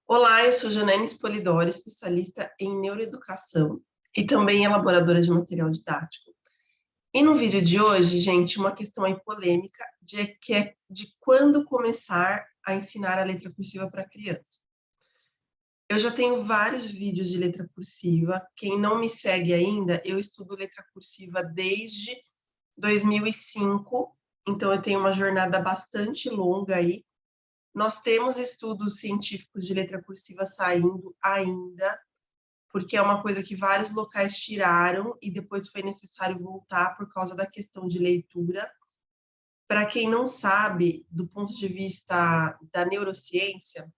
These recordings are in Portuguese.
Olá, eu sou Janaine Spolidoro, especialista em neuroeducação e também elaboradora de material didático. E no vídeo de hoje, gente, uma questão aí polêmica que é de quando começar a ensinar a letra cursiva para criança. Eu já tenho vários vídeos de letra cursiva. Quem não me segue ainda, eu estudo letra cursiva desde 2005, então eu tenho uma jornada bastante longa aí. Nós temos estudos científicos de letra cursiva saindo ainda, porque é uma coisa que vários locais tiraram e depois foi necessário voltar por causa da questão de leitura. Para quem não sabe, do ponto de vista da neurociência,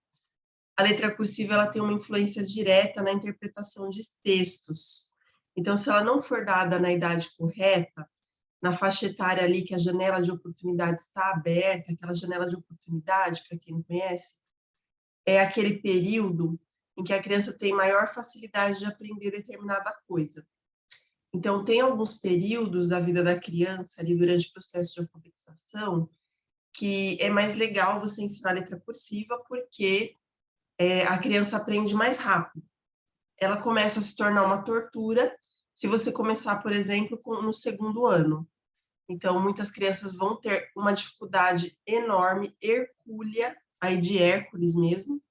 a letra cursiva ela tem uma influência direta na interpretação de textos. Então, se ela não for dada na idade correta, na faixa etária ali que a janela de oportunidade está aberta, aquela janela de oportunidade, para quem não conhece, é aquele período em que a criança tem maior facilidade de aprender determinada coisa. Então, tem alguns períodos da vida da criança, ali durante o processo de alfabetização, que é mais legal você ensinar a letra cursiva, porque a criança aprende mais rápido. Ela começa a se tornar uma tortura se você começar, por exemplo, no segundo ano. Então, muitas crianças vão ter uma dificuldade enorme, hercúlea, aí de Hércules mesmo,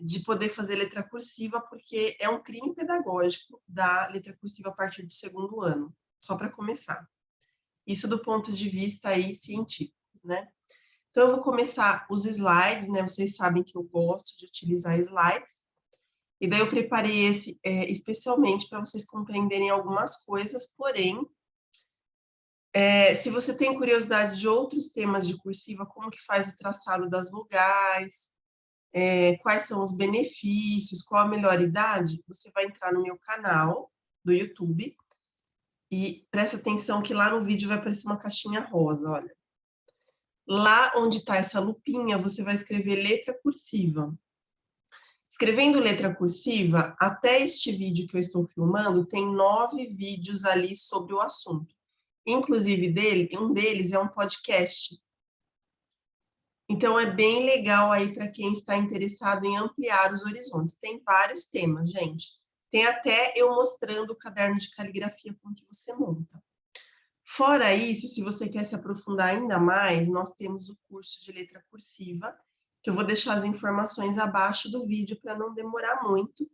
de poder fazer letra cursiva, porque é um crime pedagógico dar letra cursiva a partir do segundo ano, só para começar. Isso do ponto de vista aí científico, né? Então, eu vou começar os slides, né? Vocês sabem que eu gosto de utilizar slides, e daí eu preparei esse especialmente para vocês compreenderem algumas coisas, porém, se você tem curiosidade de outros temas de cursiva, como que faz o traçado das vogais, quais são os benefícios, qual a melhor idade, você vai entrar no meu canal do YouTube e presta atenção que lá no vídeo vai aparecer uma caixinha rosa, olha. Lá onde está essa lupinha, você vai escrever letra cursiva. Escrevendo letra cursiva, até este vídeo que eu estou filmando, tem 9 vídeos ali sobre o assunto. Inclusive, um deles é um podcast. Então, é bem legal aí para quem está interessado em ampliar os horizontes. Tem vários temas, gente. Tem até eu mostrando o caderno de caligrafia com que você monta. Fora isso, se você quer se aprofundar ainda mais, nós temos o curso de letra cursiva, que eu vou deixar as informações abaixo do vídeo para não demorar muito.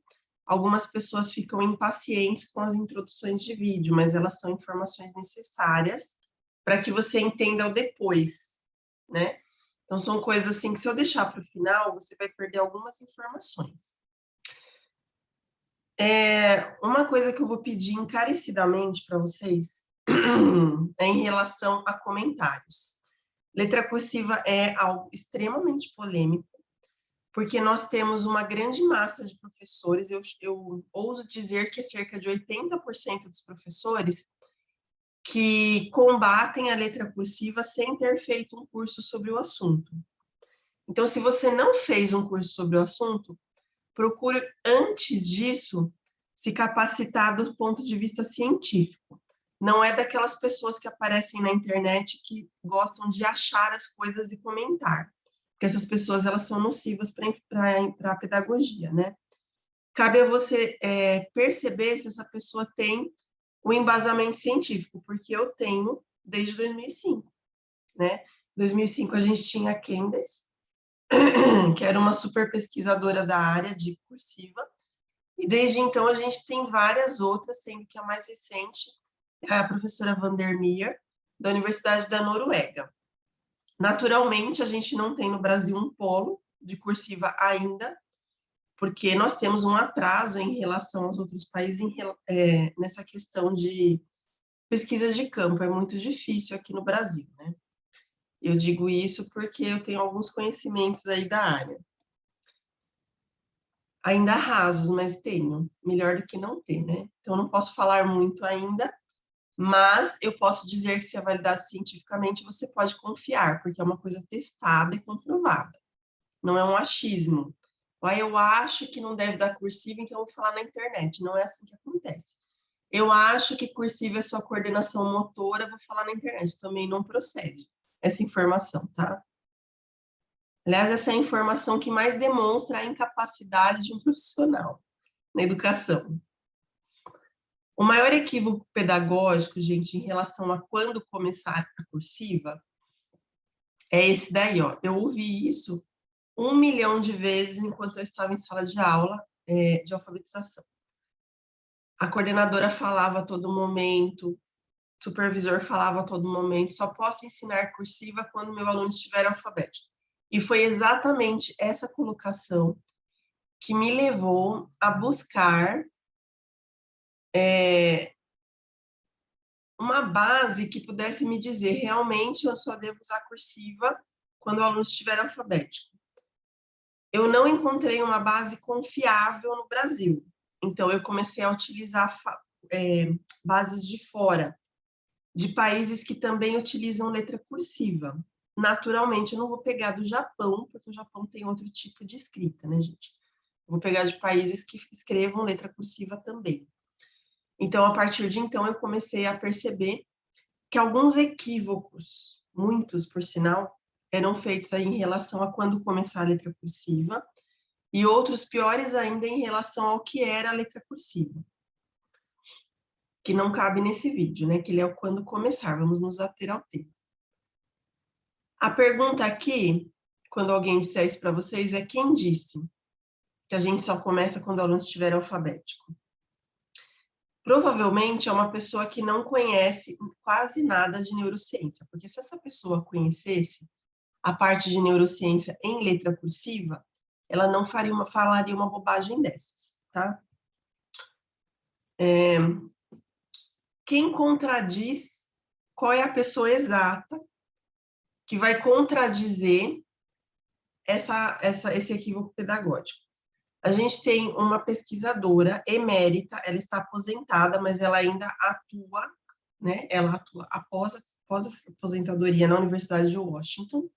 Algumas pessoas ficam impacientes com as introduções de vídeo, mas elas são informações necessárias para que você entenda o depois, né? Então, são coisas assim que, se eu deixar para o final, você vai perder algumas informações. Uma coisa que eu vou pedir encarecidamente para vocês é em relação a comentários. Letra cursiva é algo extremamente polêmico, porque nós temos uma grande massa de professores, eu ouso dizer que é cerca de 80% dos professores que combatem a letra cursiva sem ter feito um curso sobre o assunto. Então, se você não fez um curso sobre o assunto, procure, antes disso, se capacitar do ponto de vista científico. Não é daquelas pessoas que aparecem na internet que gostam de achar as coisas e comentar. Porque essas pessoas, elas são nocivas para a pedagogia, né? Cabe a você perceber se essa pessoa tem o embasamento científico, porque eu tenho desde 2005, né? Em 2005 a gente tinha a Candace, que era uma super pesquisadora da área de cursiva, e desde então a gente tem várias outras, sendo que a mais recente é a professora Vandermeer, da Universidade da Noruega. Naturalmente, a gente não tem no Brasil um polo de cursiva ainda, porque nós temos um atraso em relação aos outros países nessa questão de pesquisa de campo. É muito difícil aqui no Brasil, né? Eu digo isso porque eu tenho alguns conhecimentos aí da área. Ainda rasos, mas tenho. Melhor do que não ter, né? Então, não posso falar muito ainda, mas eu posso dizer que, se é validado cientificamente, você pode confiar, porque é uma coisa testada e comprovada. Não é um achismo. Eu acho que não deve dar cursiva, então eu vou falar na internet. Não é assim que acontece. Eu acho que cursiva é só coordenação motora, vou falar na internet. Também não procede essa informação, tá? Aliás, essa é a informação que mais demonstra a incapacidade de um profissional na educação. O maior equívoco pedagógico, gente, em relação a quando começar a cursiva, é esse daí, ó. Eu ouvi isso 1 milhão de vezes enquanto eu estava em sala de aula de alfabetização. A coordenadora falava a todo momento, o supervisor falava a todo momento, só posso ensinar cursiva quando meu aluno estiver alfabético. E foi exatamente essa colocação que me levou a buscar uma base que pudesse me dizer realmente eu só devo usar cursiva quando o aluno estiver alfabético. Eu não encontrei uma base confiável no Brasil, então eu comecei a utilizar bases de fora, de países que também utilizam letra cursiva. Naturalmente, eu não vou pegar do Japão, porque o Japão tem outro tipo de escrita, né, gente? Eu vou pegar de países que escrevam letra cursiva também. Então, a partir de então, eu comecei a perceber que alguns equívocos, muitos por sinal, eram feitos aí em relação a quando começar a letra cursiva, e outros piores ainda em relação ao que era a letra cursiva, que não cabe nesse vídeo, né? Que ele é o quando começar, vamos nos ater ao tema. A pergunta aqui, quando alguém disser isso para vocês, é quem disse que a gente só começa quando o aluno estiver alfabético? Provavelmente é uma pessoa que não conhece quase nada de neurociência, porque se essa pessoa conhecesse a parte de neurociência em letra cursiva, ela não falaria uma bobagem dessas, tá? Quem contradiz, qual é a pessoa exata que vai contradizer esse equívoco pedagógico? A gente tem uma pesquisadora emérita, ela está aposentada, mas ela ainda atua, né? Ela atua após a aposentadoria na Universidade de Washington,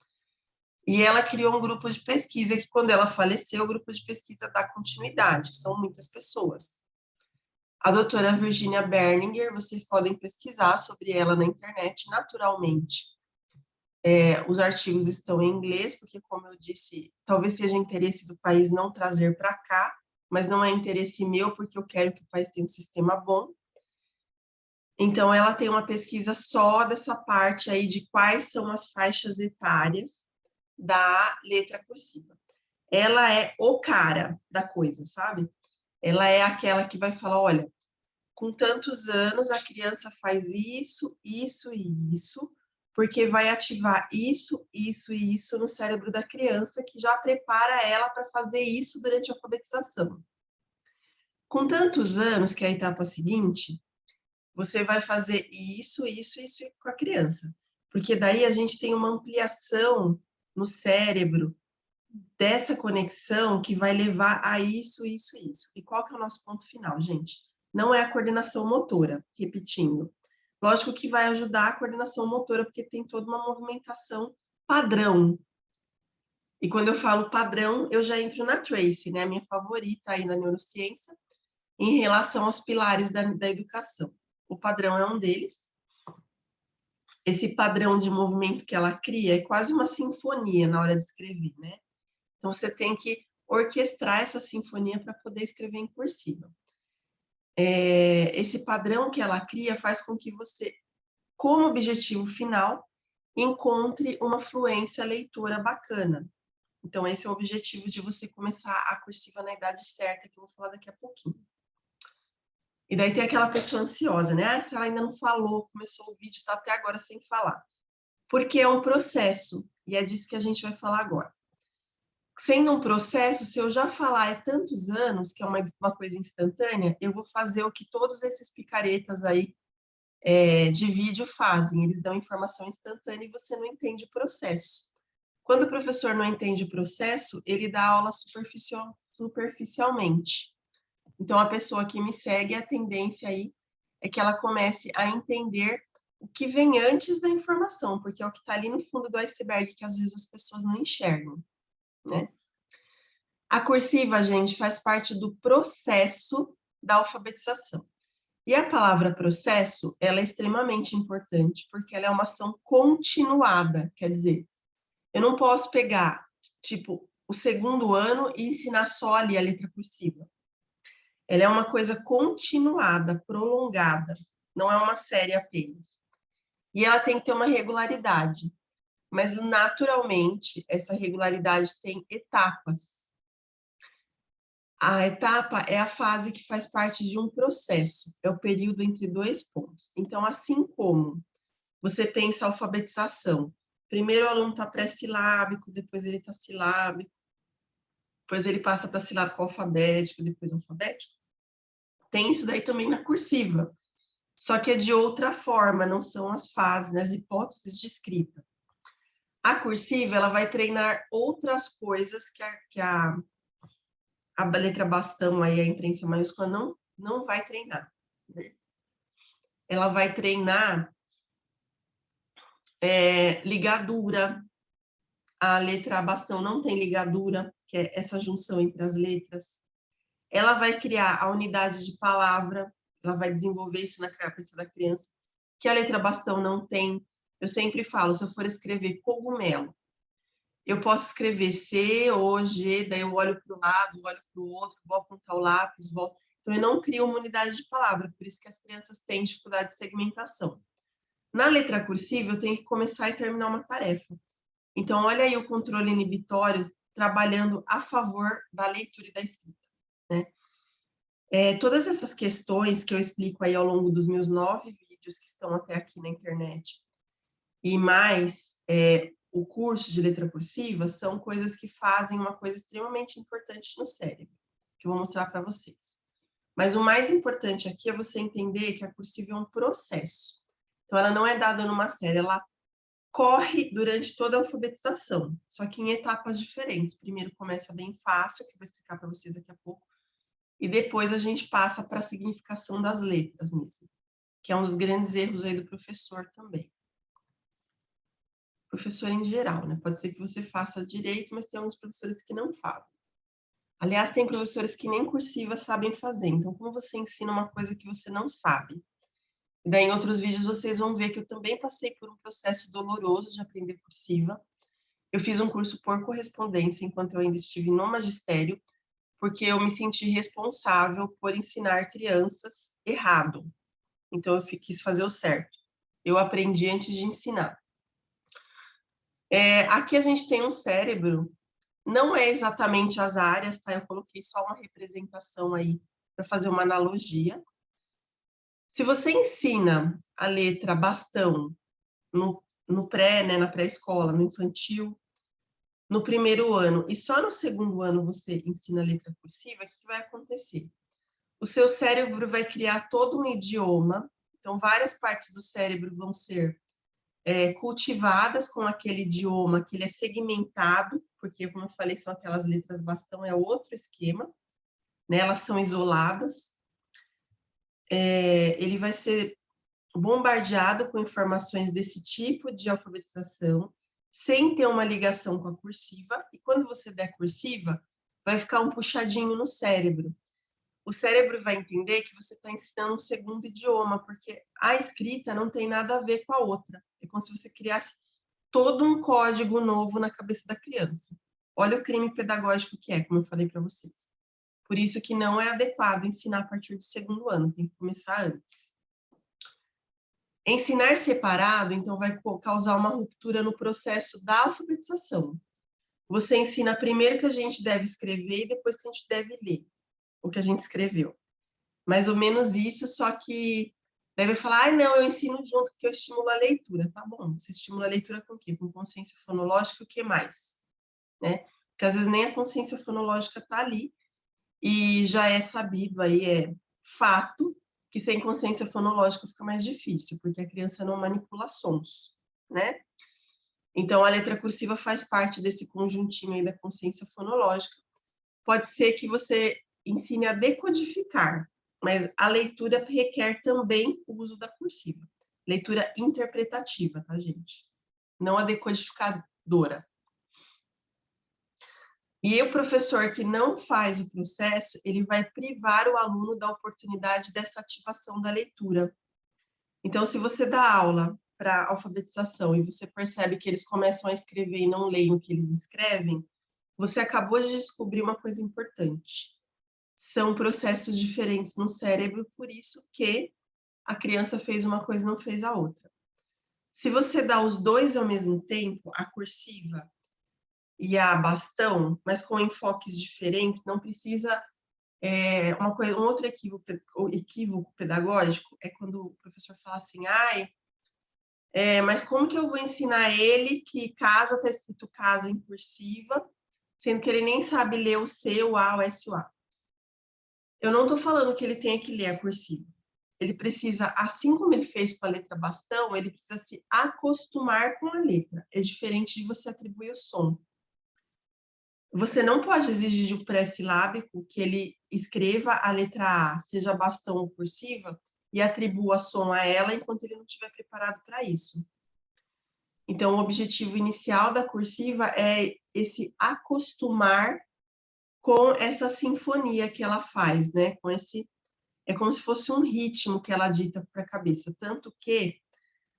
e ela criou um grupo de pesquisa que, quando ela faleceu, o grupo de pesquisa dá continuidade, são muitas pessoas. A doutora Virginia Berninger, vocês podem pesquisar sobre ela na internet, naturalmente. Os artigos estão em inglês, porque, como eu disse, talvez seja interesse do país não trazer para cá, mas não é interesse meu, porque eu quero que o país tenha um sistema bom. Então, ela tem uma pesquisa só dessa parte aí de quais são as faixas etárias da letra cursiva. Ela é o cara da coisa, sabe? Ela é aquela que vai falar, olha, com tantos anos a criança faz isso, isso e isso, porque vai ativar isso, isso e isso no cérebro da criança, que já prepara ela para fazer isso durante a alfabetização. Com tantos anos, que é a etapa seguinte, você vai fazer isso, isso, isso com a criança. Porque daí a gente tem uma ampliação no cérebro dessa conexão que vai levar a isso, isso, isso. E qual que é o nosso ponto final, gente? Não é a coordenação motora, repetindo. Lógico que vai ajudar a coordenação motora, porque tem toda uma movimentação padrão. E quando eu falo padrão, eu já entro na Tracy, né? A minha favorita aí na neurociência, em relação aos pilares da educação. O padrão é um deles. Esse padrão de movimento que ela cria é quase uma sinfonia na hora de escrever, né? Então, você tem que orquestrar essa sinfonia para poder escrever em cursiva. Esse padrão que ela cria faz com que você, como objetivo final, encontre uma fluência leitora bacana. Então, esse é o objetivo de você começar a cursiva na idade certa, que eu vou falar daqui a pouquinho. E daí tem aquela pessoa ansiosa, né? Se ela ainda não falou, começou o vídeo, está até agora sem falar. Porque é um processo, e é disso que a gente vai falar agora. Sendo um processo, se eu já falar há tantos anos, que é uma coisa instantânea, eu vou fazer o que todos esses picaretas aí de vídeo fazem. Eles dão informação instantânea e você não entende o processo. Quando o professor não entende o processo, ele dá aula superficialmente. Então, a pessoa que me segue, a tendência aí é que ela comece a entender o que vem antes da informação, porque é o que está ali no fundo do iceberg que às vezes as pessoas não enxergam, né? A cursiva, gente, faz parte do processo da alfabetização. E a palavra processo, ela é extremamente importante, porque ela é uma ação continuada, quer dizer, eu não posso pegar tipo, o segundo ano e ensinar só ali a letra cursiva. Ela é uma coisa continuada, prolongada, não é uma série apenas. E ela tem que ter uma regularidade, mas naturalmente essa regularidade tem etapas. A etapa é a fase que faz parte de um processo, é o período entre dois pontos. Então, assim como você pensa a alfabetização, primeiro o aluno está pré-silábico, depois ele está silábico, depois ele passa para silábico alfabético, depois alfabético. Tem isso daí também na cursiva, só que é de outra forma, não são as fases, né, as hipóteses de escrita. A cursiva, ela vai treinar outras coisas que a letra bastão, aí a imprensa maiúscula, não vai treinar. Né? Ela vai treinar ligadura. A letra bastão não tem ligadura, que é essa junção entre as letras. Ela vai criar a unidade de palavra, ela vai desenvolver isso na cabeça da criança, que a letra bastão não tem. Eu sempre falo, se eu for escrever cogumelo, eu posso escrever C ou G, daí eu olho para o lado, olho para o outro, vou apontar o lápis, volto. Então, eu não crio uma unidade de palavra, por isso que as crianças têm dificuldade de segmentação. Na letra cursiva, eu tenho que começar e terminar uma tarefa. Então, olha aí o controle inibitório trabalhando a favor da leitura e da escrita. Né? Todas essas questões que eu explico aí ao longo dos meus 9 vídeos que estão até aqui na internet, e mais o curso de letra cursiva, são coisas que fazem uma coisa extremamente importante no cérebro, que eu vou mostrar para vocês. Mas o mais importante aqui é você entender que a cursiva é um processo. Então, ela não é dada numa série, ela corre durante toda a alfabetização, só que em etapas diferentes. Primeiro começa bem fácil, que eu vou explicar para vocês daqui a pouco, e depois a gente passa para a significação das letras mesmo, que é um dos grandes erros aí do professor também. Professor em geral, né? Pode ser que você faça direito, mas tem alguns professores que não fazem. Aliás, tem professores que nem cursiva sabem fazer. Então, como você ensina uma coisa que você não sabe? E daí, em outros vídeos, vocês vão ver que eu também passei por um processo doloroso de aprender cursiva. Eu fiz um curso por correspondência enquanto eu ainda estive no magistério, porque eu me senti responsável por ensinar crianças errado. Então, eu quis fazer o certo. Eu aprendi antes de ensinar. Aqui a gente tem um cérebro, não é exatamente as áreas, tá? Eu coloquei só uma representação aí para fazer uma analogia. Se você ensina a letra bastão no pré, né, na pré-escola, no infantil, no primeiro ano, e só no segundo ano você ensina a letra cursiva, o que vai acontecer? O seu cérebro vai criar todo um idioma, então várias partes do cérebro vão ser cultivadas com aquele idioma que ele é segmentado, porque, como eu falei, são aquelas letras bastão, é outro esquema, né? Elas são isoladas. Ele vai ser bombardeado com informações desse tipo de alfabetização, sem ter uma ligação com a cursiva, e quando você der cursiva, vai ficar um puxadinho no cérebro. O cérebro vai entender que você está ensinando um segundo idioma, porque a escrita não tem nada a ver com a outra. É como se você criasse todo um código novo na cabeça da criança. Olha o crime pedagógico que é, como eu falei para vocês. Por isso que não é adequado ensinar a partir do segundo ano, tem que começar antes. Ensinar separado, então, vai causar uma ruptura no processo da alfabetização. Você ensina primeiro que a gente deve escrever e depois que a gente deve ler o que a gente escreveu. Mais ou menos isso, só que deve falar, não, eu ensino junto porque eu estimulo a leitura. Tá bom, você estimula a leitura com o quê? Com consciência fonológica e o que mais? Né? Porque às vezes nem a consciência fonológica está ali, e já é sabido aí, é fato, que sem consciência fonológica fica mais difícil, porque a criança não manipula sons, né? Então, a letra cursiva faz parte desse conjuntinho aí da consciência fonológica. Pode ser que você ensine a decodificar, mas a leitura requer também o uso da cursiva. Leitura interpretativa, tá, gente? Não a decodificadora. E o professor que não faz o processo, ele vai privar o aluno da oportunidade dessa ativação da leitura. Então, se você dá aula para alfabetização e você percebe que eles começam a escrever e não leem o que eles escrevem, Você acabou de descobrir uma coisa importante. São processos diferentes no cérebro, por isso que a criança fez uma coisa e não fez a outra. Se você dá os dois ao mesmo tempo, a cursiva e a bastão, mas com enfoques diferentes, não precisa. Um outro equívoco pedagógico é quando o professor fala assim, mas como que eu vou ensinar ele que casa está escrito casa em cursiva, sendo que ele nem sabe ler o C, o A, o S, o A. Eu não estou falando que ele tenha que ler a cursiva. Ele precisa, assim como ele fez com a letra bastão, ele precisa se acostumar com a letra. É diferente de você atribuir o som. Você não pode exigir do pré-silábico que ele escreva a letra A, seja bastão ou cursiva, e atribua som a ela enquanto ele não estiver preparado para isso. Então, o objetivo inicial da cursiva é esse acostumar com essa sinfonia que ela faz, né? É como se fosse um ritmo que ela dita para a cabeça. Tanto que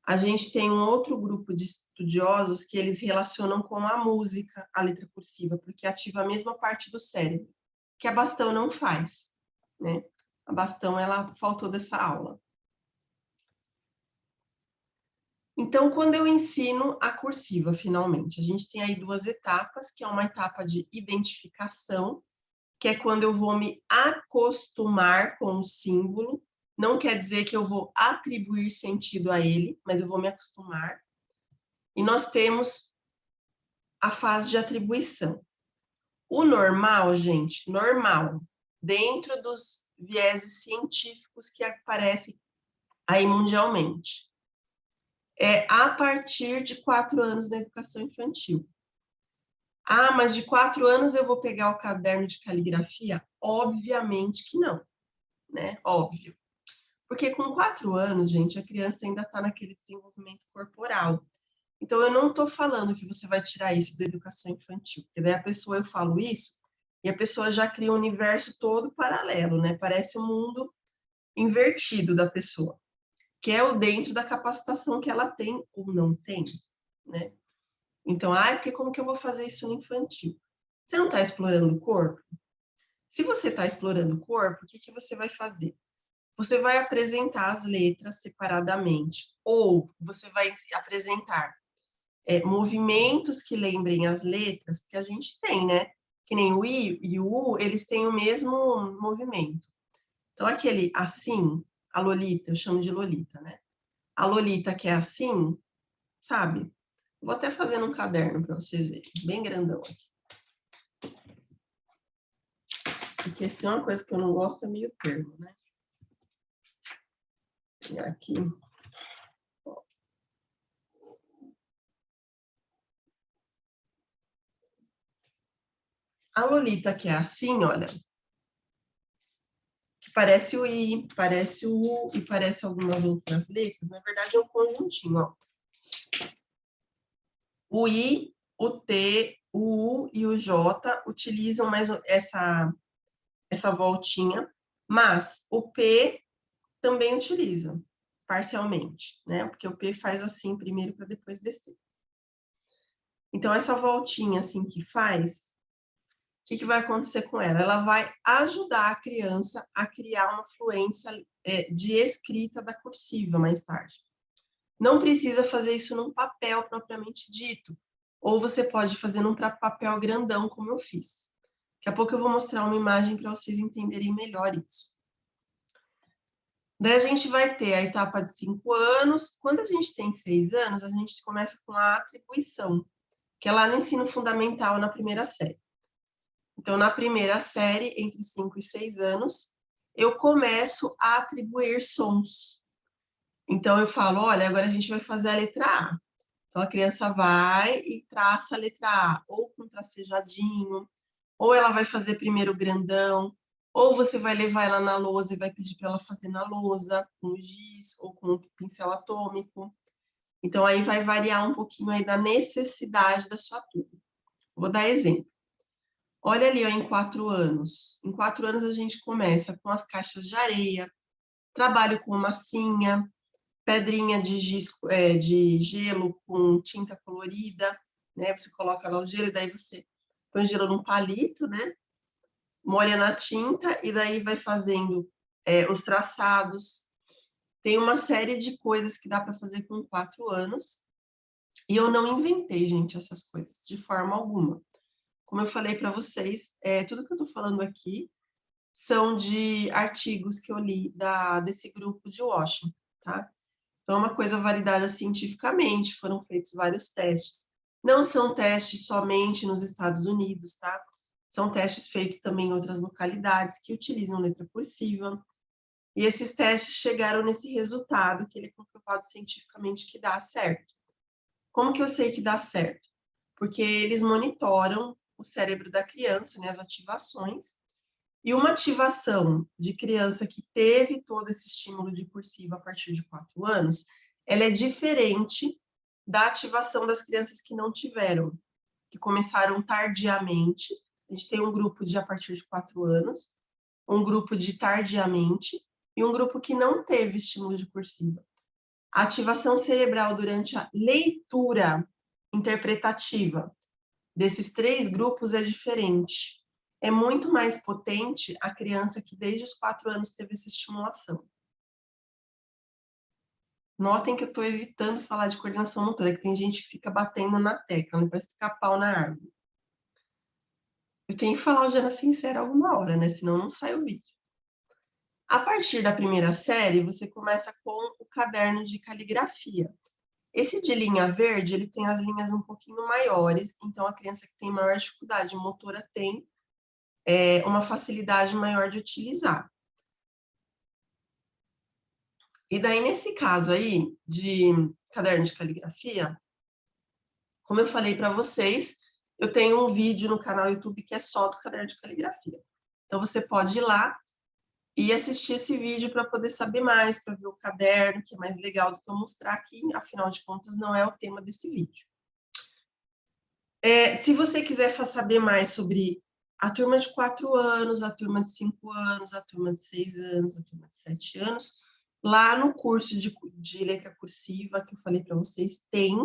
a gente tem um outro grupo de estudiosos que eles relacionam com a música, a letra cursiva, porque ativa a mesma parte do cérebro, que a bastão não faz, né? A bastão, ela faltou dessa aula. Então, quando eu ensino a cursiva, finalmente, a gente tem aí duas etapas, que é uma etapa de identificação, que é quando eu vou me acostumar com o símbolo. Não quer dizer que eu vou atribuir sentido a ele, mas eu vou me acostumar. E nós temos a fase de atribuição. O normal, gente, normal, dentro dos vieses científicos que aparecem aí mundialmente, é a partir de 4 anos da educação infantil. Mas de 4 anos eu vou pegar o caderno de caligrafia? Obviamente que não, né? Óbvio. Porque com 4 anos, gente, a criança ainda está naquele desenvolvimento corporal. Então, eu não estou falando que você vai tirar isso da educação infantil, porque daí eu falo isso, e a pessoa já cria um universo todo paralelo, né? Parece um mundo invertido da pessoa, que é o dentro da capacitação que ela tem ou não tem, né? Então, porque como que eu vou fazer isso no infantil? Você não está explorando o corpo? Se você está explorando o corpo, o que você vai fazer? Você vai apresentar as letras separadamente, ou você vai apresentar movimentos que lembrem as letras, porque a gente tem, né? Que nem o I e o U, eles têm o mesmo movimento. Então, aquele assim, a Lolita, eu chamo de Lolita, né? A Lolita que é assim, sabe? Vou até fazer num caderno para vocês verem, bem grandão aqui. Porque se é uma coisa que eu não gosto, é meio termo, né? E aqui, ó. A Lolita que é assim, olha, que parece o I, parece o U e parece algumas outras letras, na verdade é um conjuntinho, ó. O I, o T, o U e o J utilizam mais essa voltinha, mas o P também utiliza, parcialmente, né? Porque o P faz assim primeiro para depois descer. Então, essa voltinha assim que faz, o que vai acontecer com ela? Ela vai ajudar a criança a criar uma fluência de escrita da cursiva mais tarde. Não precisa fazer isso num papel propriamente dito, ou você pode fazer num papel grandão, como eu fiz. Daqui a pouco eu vou mostrar uma imagem para vocês entenderem melhor isso. Daí a gente vai ter a etapa de 5 anos. Quando a gente tem 6 anos, a gente começa com a atribuição, que é lá no ensino fundamental, na primeira série. Então, na primeira série, entre 5 e 6 anos, eu começo a atribuir sons. Então, eu falo, olha, agora a gente vai fazer a letra A. Então, a criança vai e traça a letra A, ou com tracejadinho, ou ela vai fazer primeiro grandão, ou você vai levar ela na lousa e vai pedir para ela fazer na lousa, com giz ou com pincel atômico. Então, aí vai variar um pouquinho aí da necessidade da sua turma. Vou dar exemplo. Olha ali, ó, em 4 anos. Em 4 anos, a gente começa com as caixas de areia, trabalho com massinha, pedrinha de gelo com tinta colorida, né? Você coloca lá o gelo e daí você põe gelo num palito, né? Molha na tinta e daí vai fazendo os traçados. Tem uma série de coisas que dá para fazer com 4 anos. E eu não inventei, gente, essas coisas, de forma alguma. Como eu falei para vocês, tudo que eu estou falando aqui são de artigos que eu li desse grupo de Washington, tá? Então, é uma coisa validada cientificamente, foram feitos vários testes. Não são testes somente nos Estados Unidos, tá? São testes feitos também em outras localidades que utilizam letra cursiva. E esses testes chegaram nesse resultado, que ele é comprovado cientificamente que dá certo. Como que eu sei que dá certo? Porque eles monitoram o cérebro da criança, né, as ativações, e uma ativação de criança que teve todo esse estímulo de cursiva a partir de 4 anos, ela é diferente da ativação das crianças que não tiveram, que começaram tardiamente. A gente tem um grupo de a partir de 4 anos, um grupo de tardiamente e um grupo que não teve estímulo de cursiva. A ativação cerebral durante a leitura interpretativa desses 3 grupos é diferente. É muito mais potente a criança que desde os 4 anos teve essa estimulação. Notem que eu estou evitando falar de coordenação motora, que tem gente que fica batendo na tecla, né, parece ficar pau na árvore. Eu tenho que falar o Jana Sincera alguma hora, né? Senão não sai o vídeo. A partir da primeira série, você começa com o caderno de caligrafia. Esse de linha verde, ele tem as linhas um pouquinho maiores, então a criança que tem maior dificuldade motora tem uma facilidade maior de utilizar. E daí, nesse caso aí, de caderno de caligrafia, como eu falei para vocês, eu tenho um vídeo no canal YouTube que é só do caderno de caligrafia. Então, você pode ir lá e assistir esse vídeo para poder saber mais, para ver o caderno, que é mais legal do que eu mostrar aqui, afinal de contas, não é o tema desse vídeo. Se você quiser saber mais sobre a turma de 4 anos, a turma de 5 anos, a turma de 6 anos, a turma de 7 anos, lá no curso de letra cursiva que eu falei para vocês, tem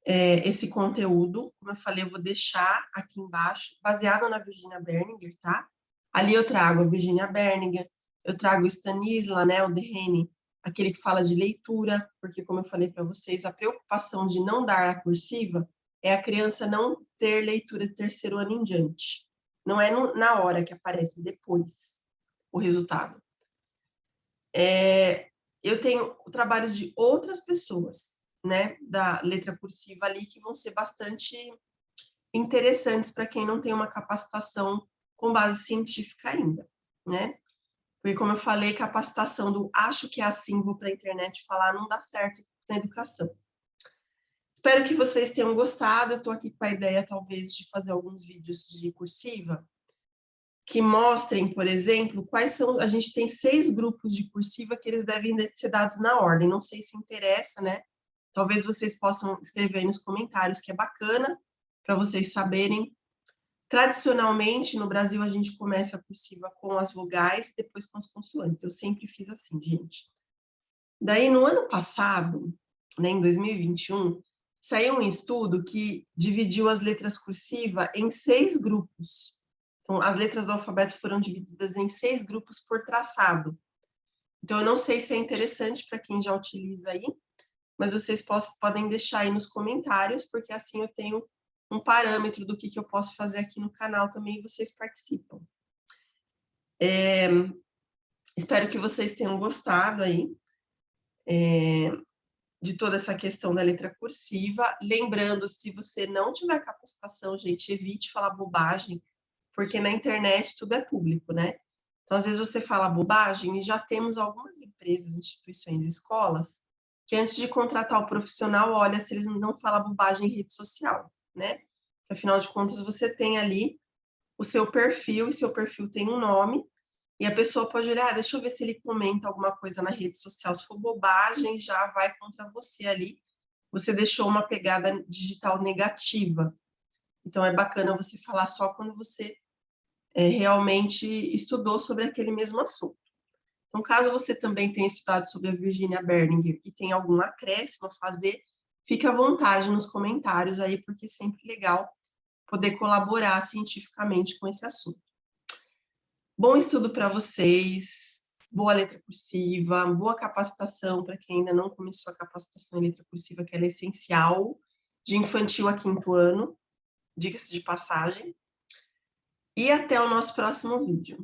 esse conteúdo. Como eu falei, eu vou deixar aqui embaixo, baseado na Virginia Berninger, tá? Ali eu trago a Virginia Berninger, eu trago o Stanisla, né, o Dehaene, aquele que fala de leitura, porque, como eu falei para vocês, a preocupação de não dar a cursiva é a criança não ter leitura de 3º ano em diante. Não é na hora que aparece, depois, o resultado. Eu tenho o trabalho de outras pessoas, né, da letra cursiva ali, que vão ser bastante interessantes para quem não tem uma capacitação com base científica ainda, né? Porque, como eu falei, capacitação do acho que é assim, vou para a internet falar, não dá certo na educação. Espero que vocês tenham gostado. Eu estou aqui com a ideia, talvez, de fazer alguns vídeos de cursiva que mostrem, por exemplo, quais são... A gente tem 6 grupos de cursiva que eles devem ser dados na ordem. Não sei se interessa, né? Talvez vocês possam escrever aí nos comentários, que é bacana, para vocês saberem. Tradicionalmente, no Brasil, a gente começa a cursiva com as vogais, depois com as consoantes. Eu sempre fiz assim, gente. Daí, no ano passado, né, em 2021, saiu um estudo que dividiu as letras cursiva em 6 grupos. Então, as letras do alfabeto foram divididas em 6 grupos por traçado. Então, eu não sei se é interessante para quem já utiliza aí, mas vocês podem deixar aí nos comentários, porque assim eu tenho um parâmetro do que eu posso fazer aqui no canal também e vocês participam. Espero que vocês tenham gostado aí de toda essa questão da letra cursiva. Lembrando, se você não tiver capacitação, gente, evite falar bobagem, porque na internet tudo é público, né? Então, às vezes você fala bobagem e já temos algumas empresas, instituições, escolas, que antes de contratar o profissional, olha se eles não falam bobagem em rede social, né? Afinal de contas, você tem ali o seu perfil, e seu perfil tem um nome, e a pessoa pode olhar, deixa eu ver se ele comenta alguma coisa na rede social. Se for bobagem, já vai contra você ali. Você deixou uma pegada digital negativa. Então, é bacana você falar só quando você realmente estudou sobre aquele mesmo assunto. Então, caso você também tenha estudado sobre a Virginia Berninger e tenha algum acréscimo a fazer, fique à vontade nos comentários aí, porque é sempre legal poder colaborar cientificamente com esse assunto. Bom estudo para vocês, boa letra cursiva, boa capacitação para quem ainda não começou a capacitação em letra cursiva, que ela é essencial, de infantil a 5º ano, diga-se de passagem. E até o nosso próximo vídeo.